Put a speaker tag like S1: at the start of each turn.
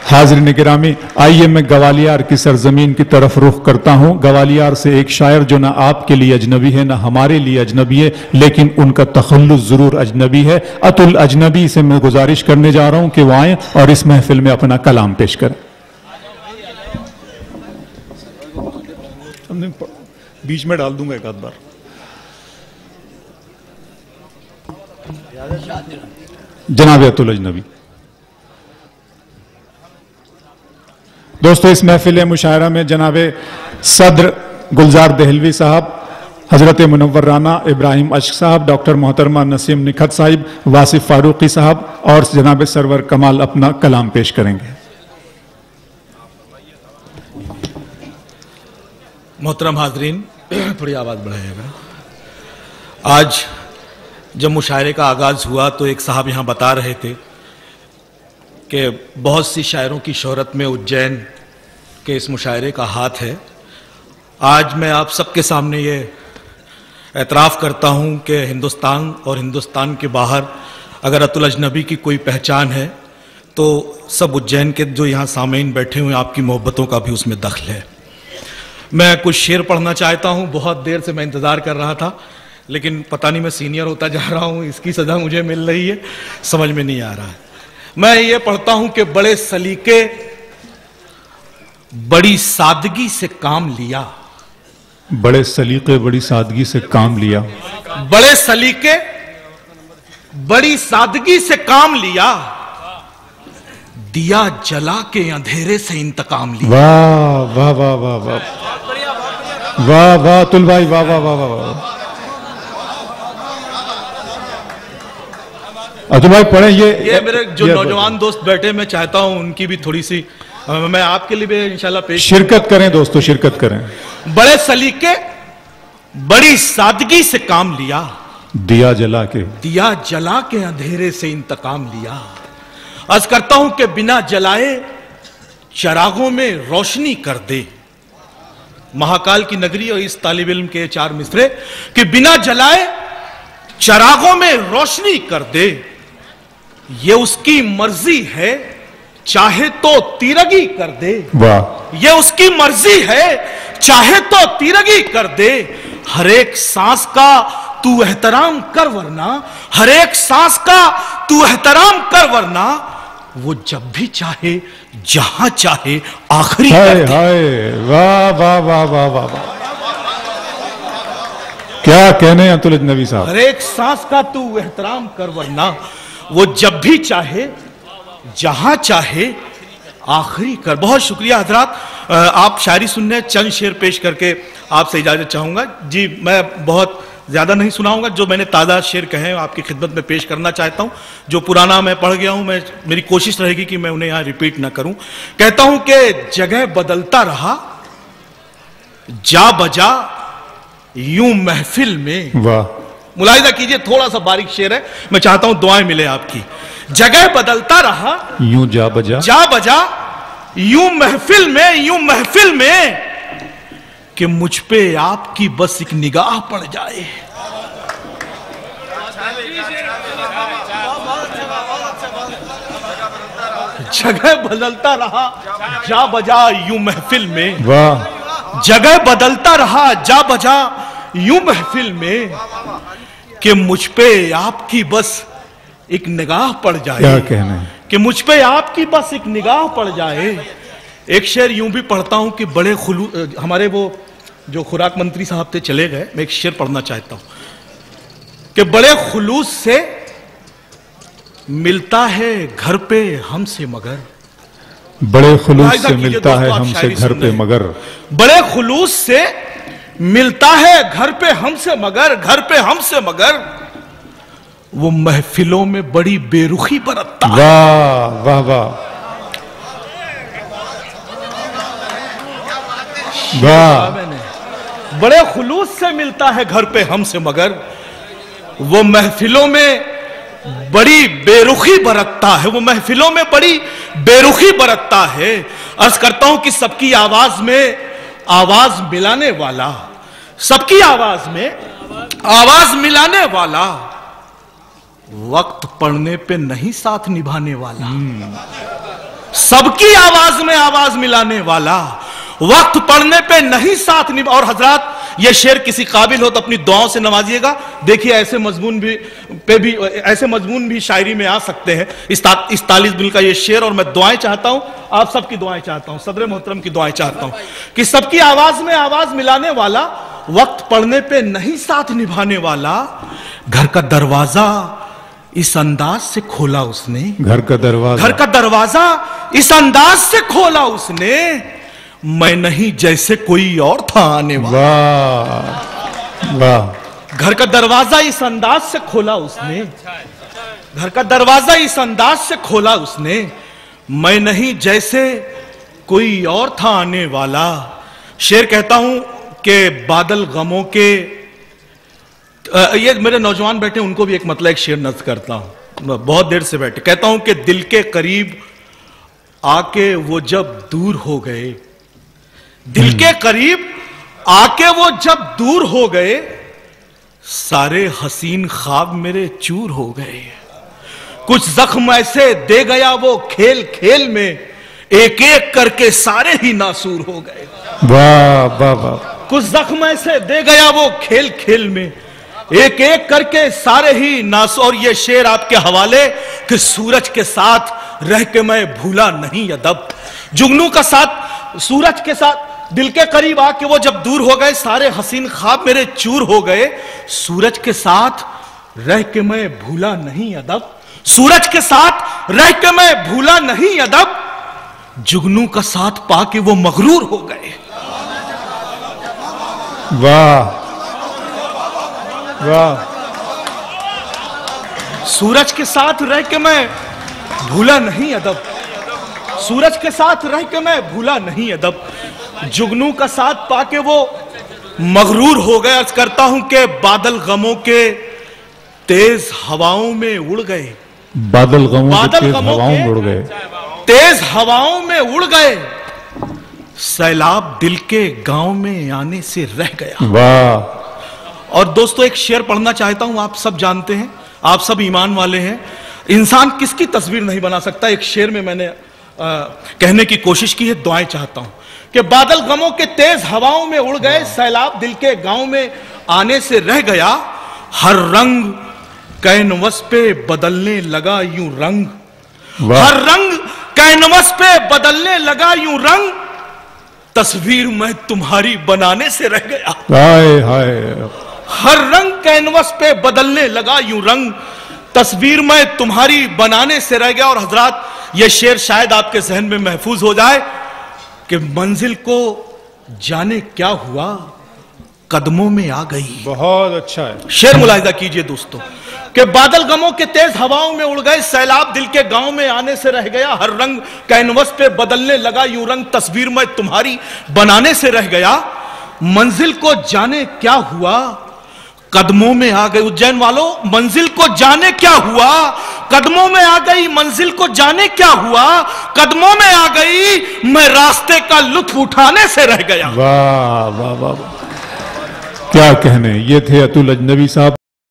S1: हाज़रीन गिरामी, आइए मैं ग्वालियर की सरजमीन की तरफ रुख करता हूं। ग्वालियर से एक शायर जो ना आपके लिए अजनबी है ना हमारे लिए अजनबी है, लेकिन उनका तखल्लुस जरूर अजनबी है। अतुल अजनबी से मैं गुजारिश करने जा रहा हूं कि वो आए और इस महफिल में अपना कलाम पेश करें। बीच में डाल दूंगा एक आध बार। जनाब अतुल अजनबी। दोस्तों, इस महफिल मुशायरा में जनाबे सदर गुलजार दहलवी साहब, हजरत मुनव्वर राना इब्राहिम अश्क साहब, डॉक्टर मोहतरमा नसीम निखत साहिब, वासिफ फारूकी साहब और जनाब सरवर कमाल अपना कलाम पेश करेंगे।
S2: मोहतरम हाजरीन, थोड़ी आवाज़ बढ़ाइएगा। आज जब मुशायरे का आगाज़ हुआ तो एक साहब यहाँ बता रहे थे कि बहुत सी शायरों की शोहरत में उज्जैन के इस मुशायरे का हाथ है। आज मैं आप सबके सामने ये एतराफ़ करता हूँ कि हिंदुस्तान और हिंदुस्तान के बाहर अगर अतुल अजनबी की कोई पहचान है तो सब उज्जैन के जो यहाँ सामईन बैठे हुए आपकी मोहब्बतों का भी उसमें दखल है। मैं कुछ शेर पढ़ना चाहता हूँ। बहुत देर से मैं इंतज़ार कर रहा था, लेकिन पता नहीं मैं सीनियर होता जा रहा हूँ, इसकी सज़ा मुझे मिल रही है, समझ में नहीं आ रहा है। मैं ये पढ़ता हूं कि बड़े सलीके बड़ी सादगी से काम लिया।
S1: बड़े सलीके बड़ी सादगी से काम लिया।
S2: बड़े सलीके बड़ी सादगी से काम लिया, दिया जला के अंधेरे से इंतकाम लिया।
S1: वाह वाह वाह वाह वाह वाह वाह अतुल भाई, वाह वाह वाह वाह। अतुल भाई पढ़े। ये
S2: मेरे जो नौजवान दोस्त बैठे, मैं चाहता हूं उनकी भी थोड़ी सी, मैं आपके लिए भी इंशाल्लाह पेश
S1: शिरकत करें। दोस्तों शिरकत करें।
S2: बड़े सलीके बड़ी सादगी से काम लिया,
S1: दिया जला के
S2: अंधेरे से इंतकाम लिया। अर्ज करता हूं कि बिना जलाए चरागों में रोशनी कर दे। महाकाल की नगरी और इस तालिब इल्म के चार मिसरे कि बिना जलाए चरागों में रोशनी कर दे, ये उसकी मर्जी है, चाहे तो तीरगी कर दे।
S1: वाह।
S2: ये उसकी मर्जी है, चाहे तो तीरगी कर दे। हर एक सांस का तू एहतराम कर वरना, हर एक सांस का तू एहतराम कर वरना, वो जब भी चाहे जहां चाहे आखिरी कर दे।
S1: हाय वाह वाह वाह वाह वाह। क्या कहने अतुल अजनबी साहब।
S2: हर एक सांस का तू एहतराम कर वरना, वो जब भी चाहे जहां चाहे आखिरी कर। बहुत शुक्रिया हजरात। आप शायरी सुनने, चंद शेर पेश करके आपसे इजाजत चाहूंगा। जी, मैं बहुत ज्यादा नहीं सुनाऊंगा। जो मैंने ताज़ा शेर कहे हैं आपकी खिदमत में पेश करना चाहता हूं। जो पुराना मैं पढ़ गया हूं, मेरी कोशिश रहेगी कि मैं उन्हें यहां रिपीट ना करूं। कहता हूं कि जगह बदलता रहा जा बजा यूं महफिल में।
S1: वाह।
S2: मुलाहिजा कीजिए, थोड़ा सा बारीक शेर है, मैं चाहता हूं दुआएं मिले आपकी। जगह बदलता रहा
S1: यूं जा बजा
S2: यूं महफिल में कि मुझ पे आपकी बस एक निगाह पड़ जाए। जगह बदलता रहा जा बजा यूं महफिल में।
S1: वाह।
S2: जगह बदलता रहा जा बजा यूं महफिल में कि मुझ पे आपकी बस एक निगाह पड़ जाए।
S1: क्या कहना है
S2: कि मुझ पे आपकी बस एक निगाह पड़ जाए। एक शेर यूं भी पढ़ता हूं कि बड़े हमारे वो जो खुराक मंत्री साहब थे चले गए, मैं एक शेर पढ़ना चाहता हूं कि बड़े खुलूस से मिलता है घर पे हमसे मगर।
S1: बड़े खुलूस से मिलता है हमसे घर पे मगर।
S2: बड़े खुलूस से मिलता है घर पे हमसे मगर, वो महफिलों में बड़ी बेरुखी बरतता है।
S1: वाह वाह वाह
S2: वाह। बड़े खुलूस से मिलता है घर पे हमसे मगर, वो महफिलों में बड़ी बेरुखी बरतता है। वो महफिलों में बड़ी बेरुखी बरतता है। अर्ज करता हूं कि सबकी आवाज में आवाज मिलाने वाला, सबकी आवाज में आवाज मिलाने वाला, वक्त पड़ने पे नहीं साथ निभाने वाला। सबकी आवाज में आवाज मिलाने वाला, वक्त पड़ने पे नहीं साथ निभा। और हजरात, ये शेर किसी काबिल हो तो अपनी दुआओं से नवाजिएगा। देखिए ऐसे मजमून भी शायरी में आ सकते हैं। इस 43 दिन का ये शेर, और मैं दुआएं चाहता हूं, आप सबकी दुआएं चाहता हूं, सदर मोहतरम की दुआएं चाहता हूं कि सबकी आवाज में आवाज मिलाने वाला, वक्त पड़ने पे नहीं साथ निभाने वाला। घर का दरवाजा इस अंदाज से खोला उसने, घर का दरवाजा इस अंदाज से खोला उसने, मैं नहीं जैसे कोई और था आने वाला। वाह। घर का दरवाजा इस अंदाज से खोला उसने, घर का दरवाजा इस अंदाज से खोला उसने, मैं नहीं जैसे कोई और था आने वाला। शेर कहता हूं कि बादल गमों के, ये मेरे नौजवान बैठे उनको भी एक मतलब एक शेर नज़्म करता हूं, बहुत देर से बैठे। कहता हूं कि दिल के करीब आके वो जब दूर हो गए, दिल के करीब आके वो जब दूर हो गए, सारे हसीन ख्वाब मेरे चूर हो गए। कुछ जख्म ऐसे दे गया वो खेल खेल में, एक एक करके सारे ही नासूर हो गए। वाह वाह वाह। कुछ जख्म ऐसे दे गया वो खेल खेल में, एक एक करके सारे ही नासूर। और ये शेर आपके हवाले कि सूरज के साथ रह के मैं भूला नहीं अदब। जुगनू का साथ, सूरज के साथ दिल के करीब आके वो जब दूर हो गए, सारे हसीन ख्वाब मेरे चूर हो गए। सूरज के साथ रह के मैं भूला नहीं अदब, सूरज के साथ रह के मैं भूला नहीं अदब। जुगनू का साथ पाके वो मगरूर हो गए। वाह वाह। सूरज के साथ रह के मैं भूला नहीं अदब, सूरज के साथ रह के मैं भूला नहीं अदब। जुगनू का साथ पाके वो मगरूर हो गए। अर्ज करता हूं कि बादल गमों के तेज हवाओं में उड़ गए,
S1: बादल गमों के तेज हवाओं में उड़ गए,
S2: तेज हवाओं में उड़ गए, सैलाब दिल के गांव में आने से रह गया। वाह। और दोस्तों एक शेर पढ़ना चाहता हूं, आप सब जानते हैं, आप सब ईमान वाले हैं, इंसान किसकी तस्वीर नहीं बना सकता। एक शेर में मैंने कहने की कोशिश की है, दुआएं चाहता हूं कि बादल गमों के तेज हवाओं में उड़ गए, सैलाब दिल के गांव में आने से रह गया। हर रंग कैनवस पे बदलने लगा यूं रंग, हर रंग कैनवस पे बदलने लगा यूं रंग, तस्वीर मैं तुम्हारी बनाने से रह गया। हाय हाय। हर रंग कैनवस पे बदलने लगा यूं रंग, तस्वीर मैं तुम्हारी बनाने से रह गया। और हजरात, यह शेर शायद आपके जहन में महफूज हो जाए कि मंजिल को जाने क्या हुआ, कदमों में आ गई। बहुत अच्छा है शेर, मुलाहिजा कीजिए दोस्तों कि बादल गमों के तेज हवाओं में उड़ गए, सैलाब दिल के गांव में आने से रह गया। हर रंग कैनवस पे बदलने लगा यूं रंग, तस्वीर मैं तुम्हारी बनाने से रह गया। मंजिल को जाने क्या हुआ, कदमों में आ गई। उज्जैन वालों, मंजिल को जाने क्या हुआ, कदमों में आ गई। मंजिल को जाने क्या हुआ, कदमों में आ गई, मैं रास्ते का लुत्फ उठाने से रह गया।
S1: वाह वाह वाह, क्या कहने। ये थे अतुल अजनबी साहब।